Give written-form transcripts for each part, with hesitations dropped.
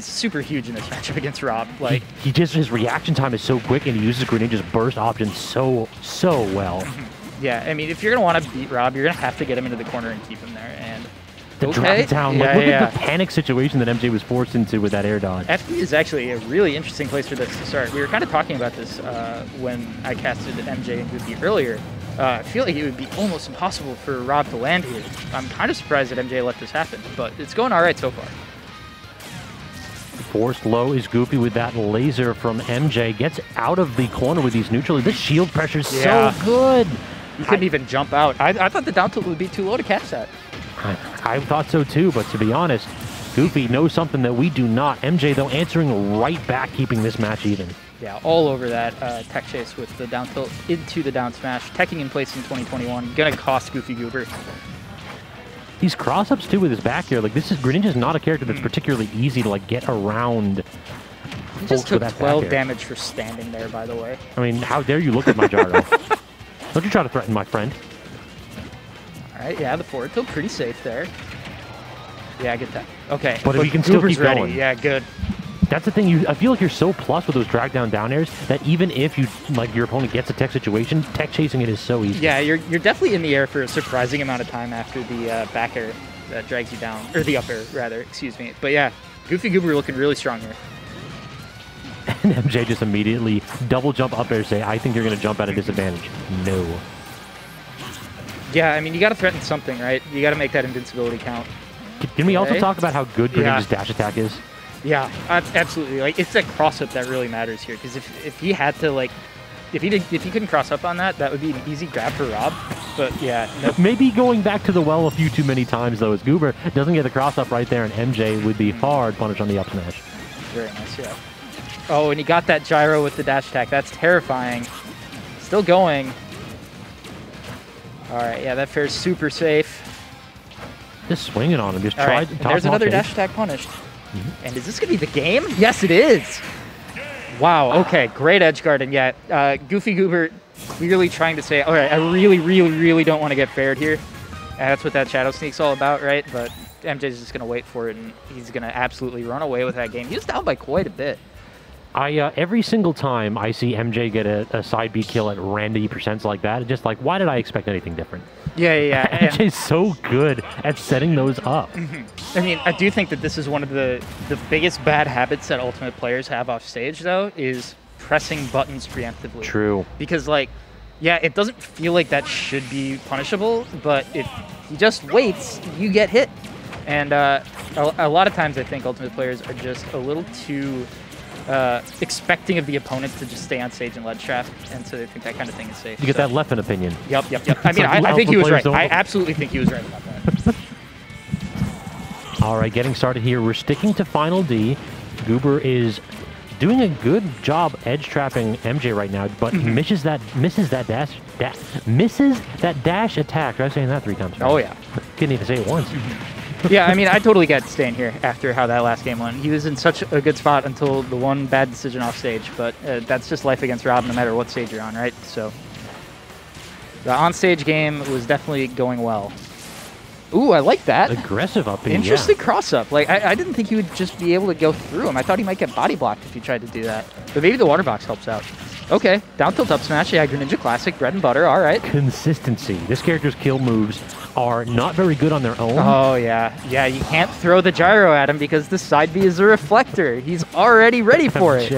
is super huge in this matchup against Rob. Like he just, his reaction time is so quick, and he uses Greninja's burst option so well. Yeah, I mean, if you're gonna want to beat Rob, you're gonna have to get him into the corner and keep him there. And the drag down, like, look at the panic situation that MJ was forced into with that air dodge. FD is actually a really interesting place for this to start. We were kind of talking about this when I casted MJ and Goofy earlier. I feel like it would be almost impossible for Rob to land here. I'm kind of surprised that MJ let this happen, but it's going all right so far. Forced low is Goofy with that laser from MJ. Gets out of the corner with these neutrals. This shield pressure is so good. He couldn't even jump out. I thought the down tilt would be too low to catch that. I thought so too, but to be honest, Goofy knows something that we do not. MJ, though, answering right back, keeping this match even. Yeah, all over that tech chase with the down tilt into the down smash. Teching in place in 2021. Gonna cost GoofyGoober. These cross-ups, too, with his back here. Like, Greninja's not a character that's particularly easy to, like, get around. He just took 12 damage for standing there, by the way. I mean, how dare you look at my gyro? Don't you try to threaten my friend. All right, yeah, the forward tilt pretty safe there. Yeah, I get that. Okay, but if you can still keep ready. going. Yeah, good. That's the thing. I feel like you're so plus with those drag down airs that even if you your opponent gets a tech situation, tech chasing it is so easy. Yeah, you're definitely in the air for a surprising amount of time after the back air that drags you down, or the up air rather. Excuse me. But yeah, GoofyGoober looking really strong here. And MJ just immediately double jump up air, say, "I think you're going to jump at a disadvantage." No. Yeah, I mean, you got to threaten something, right? You got to make that invincibility count. Can we also talk about how good Greninja's dash attack is? Yeah, absolutely. Like, it's that cross up that really matters here, because if he had to, like, if he couldn't cross up on that, that would be an easy grab for Rob. But yeah, nope. Maybe going back to the well a few too many times though, as Goober doesn't get the cross up right there, and MJ would be hard punished on the up smash. Very nice, yeah. Oh, and he got that gyro with the dash attack. That's terrifying. Still going. All right, yeah, that fair's super safe. Just swinging on him. Just All right, there's another dash attack punished. And is this going to be the game? Yes, it is. Wow, okay, great edge guard. And yeah, GoofyGoober clearly trying to say, all right, I really, really, really don't want to get fared here. And that's what that Shadow Sneak's all about, right? But MJ's just going to wait for it, and he's going to absolutely run away with that game. He was down by quite a bit. Every single time I see MJ get a side B kill at random percents like that, it's just like, why did I expect anything different? Yeah. MJ's so good at setting those up. I mean, I do think that this is one of the biggest bad habits that Ultimate players have off stage, though, is pressing buttons preemptively. True. Because, like, yeah, it doesn't feel like that should be punishable, but if he just waits, you get hit. And a lot of times I think Ultimate players are just a little too expecting of the opponent to just stay on stage and ledge trap, and so they think that kind of thing is safe. You get that Leffen opinion. Yep. I mean, I think he was right. I absolutely think he was right about that. All right, getting started here. We're sticking to Final D. Goober is doing a good job edge trapping MJ right now, but misses that dash attack. Try saying that 3 times. Oh yeah. Couldn't even say it once. Yeah, I mean, I totally get staying here after how that last game went. He was in such a good spot until the one bad decision off stage, but that's just life against Rob no matter what stage you're on, right? So the on-stage game was definitely going well. Ooh, I like that. Aggressive up in. Interesting cross-up. Like, I didn't think he would just be able to go through him. I thought he might get body blocked if he tried to do that. But maybe the water box helps out. Okay, down tilt up smash. Yeah, Greninja classic, bread and butter. All right. Consistency. This character's kill moves are not very good on their own. Oh, yeah. Yeah, you can't throw the gyro at him because the side B is a reflector. He's already ready for it.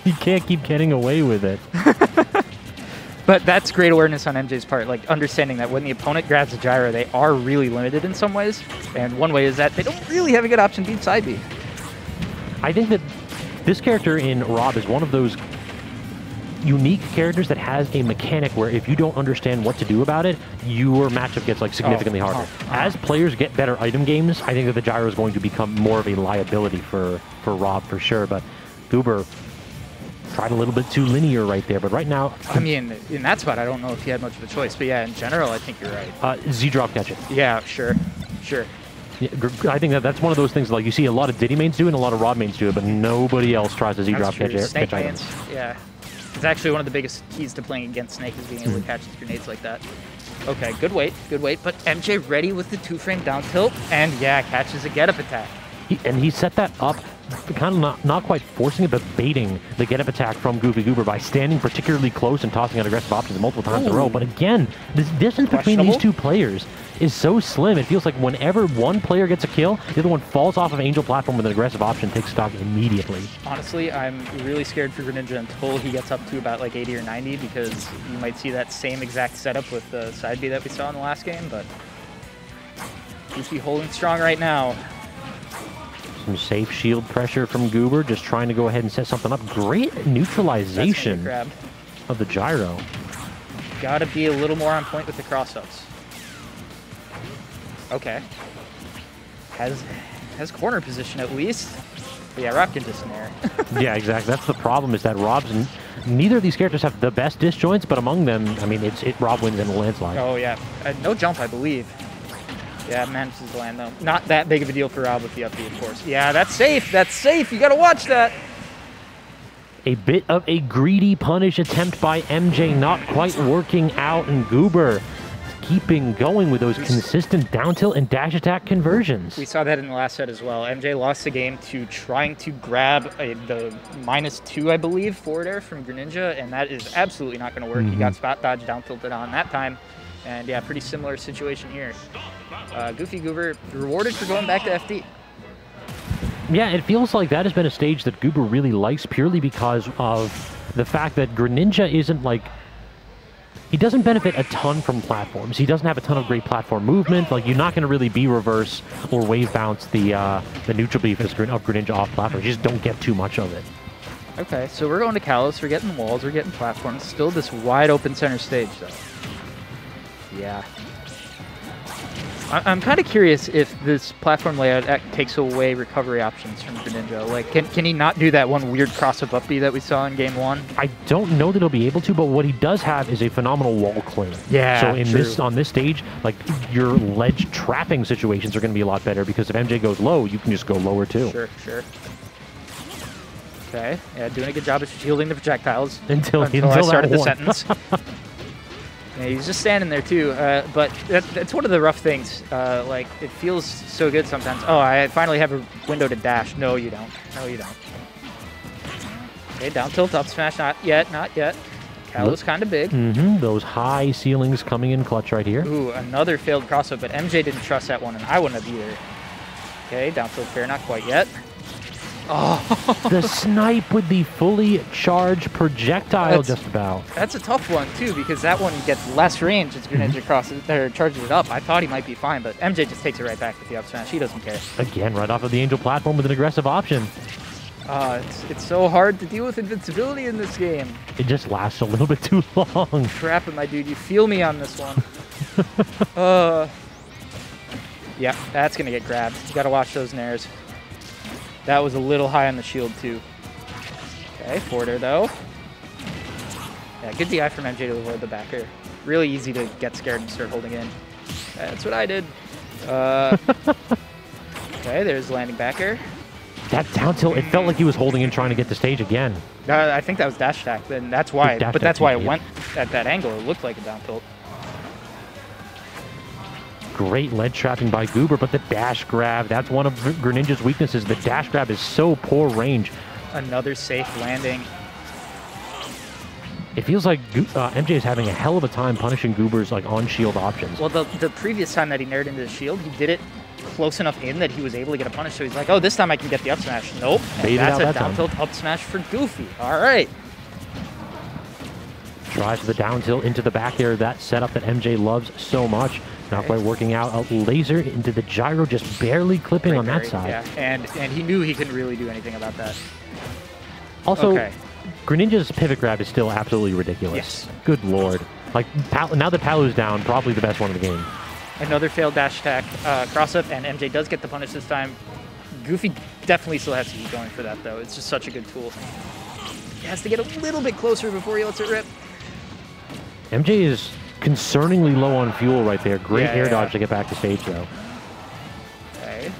He can't keep getting away with it. But that's great awareness on MJ's part, like understanding that when the opponent grabs a gyro, they are really limited in some ways. And one way is that they don't really have a good option beat side B. I think that this character in Rob is one of those unique characters that has a mechanic where if you don't understand what to do about it, your matchup gets like significantly harder. As players get better item games, I think that the gyro is going to become more of a liability for Rob for sure. But Goober tried a little bit too linear right there, but right now... I mean, in that spot, I don't know if he had much of a choice, but yeah, in general, I think you're right. Z-drop catch it. Yeah, sure. Yeah, I think that's one of those things like you see a lot of Diddy mains do it and a lot of Rob mains do it, but nobody else tries to Z-drop catch items. Yeah. It's actually one of the biggest keys to playing against Snake is being able to catch his grenades like that. Okay, good wait, but MJ ready with the 2-frame down tilt, and yeah, catches a get-up attack. He set that up, kind of not quite forcing it, but baiting the get-up attack from GoofyGoober by standing particularly close and tossing out aggressive options multiple times in a row. But again, the distance between these two players is so slim. It feels like whenever one player gets a kill, the other one falls off of Angel platform with an aggressive option, takes stock immediately. Honestly, I'm really scared for Greninja until he gets up to about like 80 or 90, because you might see that same exact setup with the side B that we saw in the last game, but Goofy holding strong right now. Some safe shield pressure from Goober, just trying to go ahead and set something up. Great neutralization of the gyro. Gotta be a little more on point with the cross-ups. Okay. Has corner position at least. But yeah, Rob can just snare. Yeah, exactly. That's the problem, is that Rob's... Neither of these characters have the best disjoints, but among them, I mean, Rob wins in a landslide. Oh, yeah. No jump, I believe. Yeah, manages to land, though. Not that big of a deal for Rob with the up B, of course. Yeah, that's safe. That's safe. You got to watch that. A bit of a greedy punish attempt by MJ, not quite working out, and Goober keeping going with those consistent down tilt and dash attack conversions. We saw that in the last set as well. MJ lost the game to trying to grab the -2, I believe, forward air from Greninja, and that is absolutely not going to work. He got spot dodge down tilted on that time. And yeah, pretty similar situation here. GoofyGoober rewarded for going back to FD. Yeah, it feels like that has been a stage that Goober really likes, purely because of the fact that Greninja isn't like... He doesn't benefit a ton from platforms. He doesn't have a ton of great platform movement. Like, you're not going to really B-reverse or wave bounce the neutral B of Greninja off platforms. You just don't get too much of it. Okay, so we're going to Kalos. We're getting walls. We're getting platforms. Still this wide open center stage, though. Yeah. I'm kind of curious if this platform layout takes away recovery options from Greninja. Like, can he not do that one weird cross-up up B that we saw in Game 1? I don't know that he'll be able to, but what he does have is a phenomenal wall cling. Yeah, so on this stage, like, your ledge trapping situations are going to be a lot better, because if MJ goes low, you can just go lower too. Sure. Okay, yeah, doing a good job of shielding the projectiles until I started the sentence. Yeah, he's just standing there too, but that's one of the rough things. Like, it feels so good sometimes. Oh, I finally have a window to dash. No, you don't. No, you don't. Okay, down tilt, up smash. Not yet. Kalos kind of big. Those high ceilings coming in clutch right here. Ooh, another failed crossover, but MJ didn't trust that one, and I wouldn't have either. Okay, down tilt fair, not quite yet. Oh, the snipe with the fully charged projectile, just about. That's a tough one too, because that one gets less range as Greninja crosses or charges it up. I thought he might be fine, but MJ just takes it right back with the up smash. He doesn't care. Again, right off of the Angel platform with an aggressive option. It's so hard to deal with invincibility in this game. It just lasts a little bit too long. Crap, my dude, you feel me on this one. Yeah, that's gonna get grabbed. You gotta watch those nairs. That was a little high on the shield, too. Okay, forward air, though. Yeah, good DI from MJ to avoid the back air. Really easy to get scared and start holding in. That's what I did. Okay, there's landing back air. That down tilt, it felt like he was holding in trying to get the stage again. I think that was dash attack, and that's why. But that's why it went at that angle. It looked like a down tilt. Great ledge trapping by Goober, but the dash grab, that's one of Greninja's weaknesses. The dash grab is so poor range. Another safe landing. It feels like MJ is having a hell of a time punishing Goober's like on-shield options. Well, the previous time that he nared into the shield, he did it close enough in that he was able to get a punish, so he's like, oh, this time I can get the up smash. Nope, that's a down tilt up smash for Goofy. All right. Tries the down tilt into the back air, that setup that MJ loves so much. Not quite working out. A laser into the gyro, just barely clipping on that side. Yeah, and he knew he couldn't really do anything about that. Also, Greninja's pivot grab is still absolutely ridiculous. Yes. Good lord. Like, now that Palu's down, probably the best one in the game. Another failed dash attack, cross-up, and MJ does get the punish this time. Goofy definitely still has to keep going for that, though. It's just such a good tool. He has to get a little bit closer before he lets it rip. MJ is concerningly low on fuel right there. Great air dodge to get back to stage, though. Okay.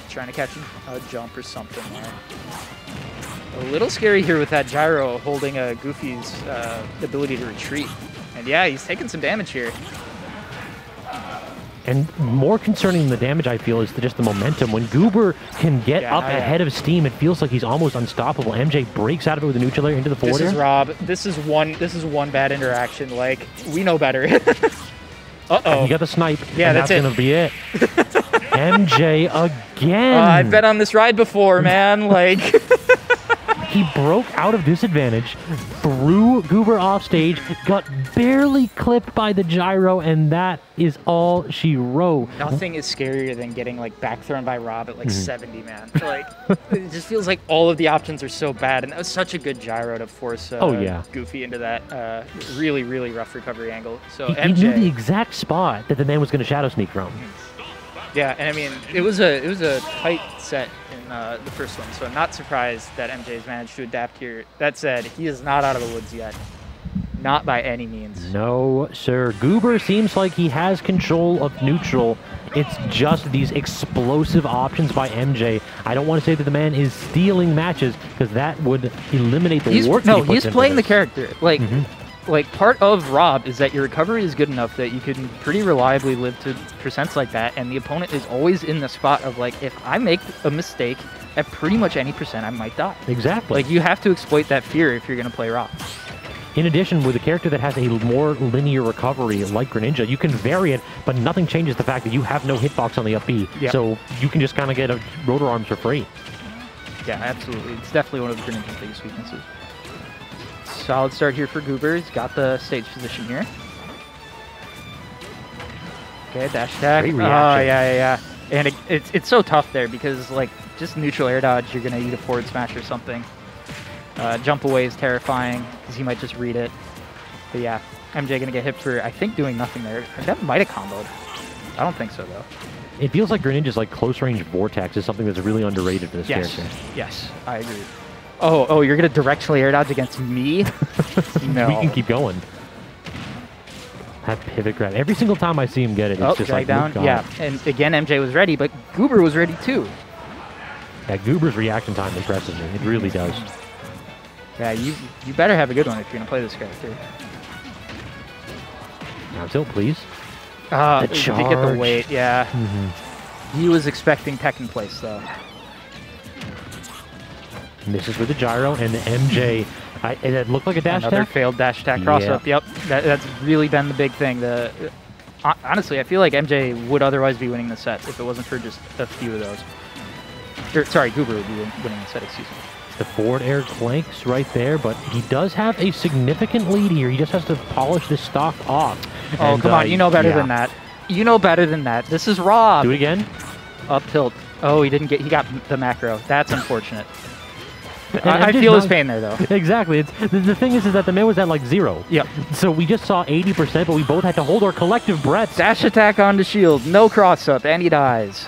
Trying to catch a jump or something there. A little scary here with that gyro holding Goofy's ability to retreat. And yeah, he's taking some damage here. And more concerning than the damage, I feel, is just the momentum. When Goober can get up ahead of steam, it feels like he's almost unstoppable. MJ breaks out of it with a neutral air into the forward air. This is Rob. This is one bad interaction. Like, we know better. Uh-oh. You got the snipe. Yeah, and that's going to be it. MJ again. I've been on this ride before, man. Like... He broke out of disadvantage, threw Goober off stage, got barely clipped by the gyro, and that is all she wrote. Nothing is scarier than getting like back thrown by Rob at like 70, man. Like, it just feels like all of the options are so bad, and that was such a good gyro to force Goofy into that really, really rough recovery angle. So he knew the exact spot that the man was going to shadow sneak from. Yeah, and I mean, it was a tight set in the first one, so I'm not surprised that MJ's managed to adapt here. That said, he is not out of the woods yet. Not by any means. No, sir. Goober seems like he has control of neutral. It's just these explosive options by MJ. I don't want to say that the man is stealing matches, because that would eliminate the warts. No, he's playing the character. Like, like, part of Rob is that your recovery is good enough that you can pretty reliably live to percents like that, and the opponent is always in the spot of, like, if I make a mistake at pretty much any percent, I might die. Exactly. Like, you have to exploit that fear if you're going to play Rob. In addition, with a character that has a more linear recovery like Greninja, you can vary it, but nothing changes the fact that you have no hitbox on the up B. Yep. So you can just kind of get a rotor arms for free. Yeah, absolutely. It's definitely one of the Greninja's biggest weaknesses. Solid start here for Goober. He's got the stage position here. Okay, dash attack. Great reaction. Oh, yeah. And it's so tough there because, like, just neutral air dodge, you're going to eat a forward smash or something. Jump away is terrifying because he might just read it. But yeah, MJ going to get hit for, I think, doing nothing there. That might have comboed. I don't think so, though. It feels like Greninja's like close-range vortex is something that's really underrated for this character. Yes, I agree. Oh, you're going to directionally air dodge against me? No. We can keep going. That pivot grab. Every single time I see him get it, it's just like, down. Yeah, and again, MJ was ready, but Goober was ready too. Yeah, Goober's reaction time impresses me. It really does. Yeah, you better have a good one if you're going to play this character. Now tilt, please. The charge. Did get the weight, yeah. He was expecting tech in place, though. Misses with the gyro, and the MJ, it looked like a dash attack. Another failed dash attack cross-up, yep. That's really been the big thing. Honestly, I feel like MJ would otherwise be winning the set if it wasn't for just a few of those. Sorry, Goober would be winning the set, excuse me. The forward air clanks right there, but he does have a significant lead here. He just has to polish this stock off. Oh, come on. You know better than that. You know better than that. This is Rob. Do it again. Up tilt. Oh, he got the macro. That's unfortunate. I feel his pain there, though. Exactly. The thing is that the man was at, like, 0. Yep. So we just saw 80%, but we both had to hold our collective breaths. Dash attack onto shield. No cross-up, and he dies.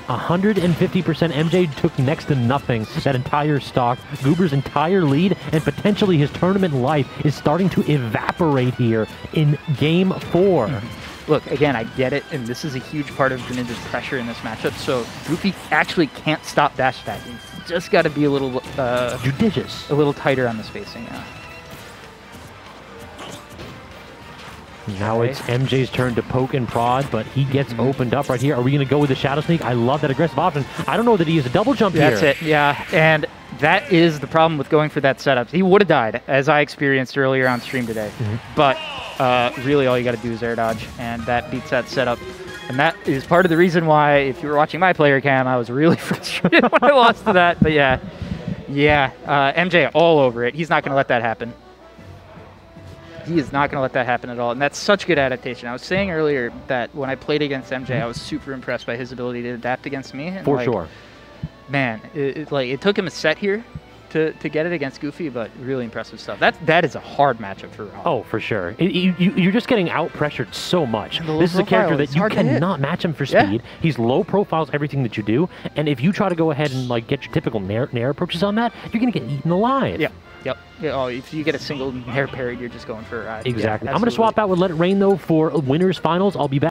150%. MJ took next to nothing that entire stock. Goober's entire lead and potentially his tournament life is starting to evaporate here in Game 4. Look, again, I get it, and this is a huge part of Greninja's pressure in this matchup, so Goofy actually can't stop dash attacking. Just got to be a little judicious, a little tighter on the spacing. Yeah. Now it's MJ's turn to poke and prod, but he gets opened up right here. Are we going to go with the shadow sneak? I love that aggressive option. I don't know that he is a double jump here. That's it, yeah. And that is the problem with going for that setup. He would have died, as I experienced earlier on stream today. But really all you got to do is air dodge, and that beats that setup. And that is part of the reason why, if you were watching my player cam, I was really frustrated when I lost to that. But yeah, MJ all over it. He's not going to let that happen. He is not going to let that happen at all. And that's such good adaptation. I was saying earlier that when I played against MJ, I was super impressed by his ability to adapt against me. And For sure. Man, it took him a set here to get it against Goofy, but really impressive stuff. That is a hard matchup for Rob. Oh, for sure. You're just getting out-pressured so much. This is a character that you cannot match him for speed. He's low profiles everything that you do, and if you try to go ahead and like get your typical nair approaches on that, you're going to get eaten alive. Yep. Yeah, oh, if you get a single nair parry, you're just going for exactly. I'm going to swap out with Let It Rain, though, for winners finals. I'll be back.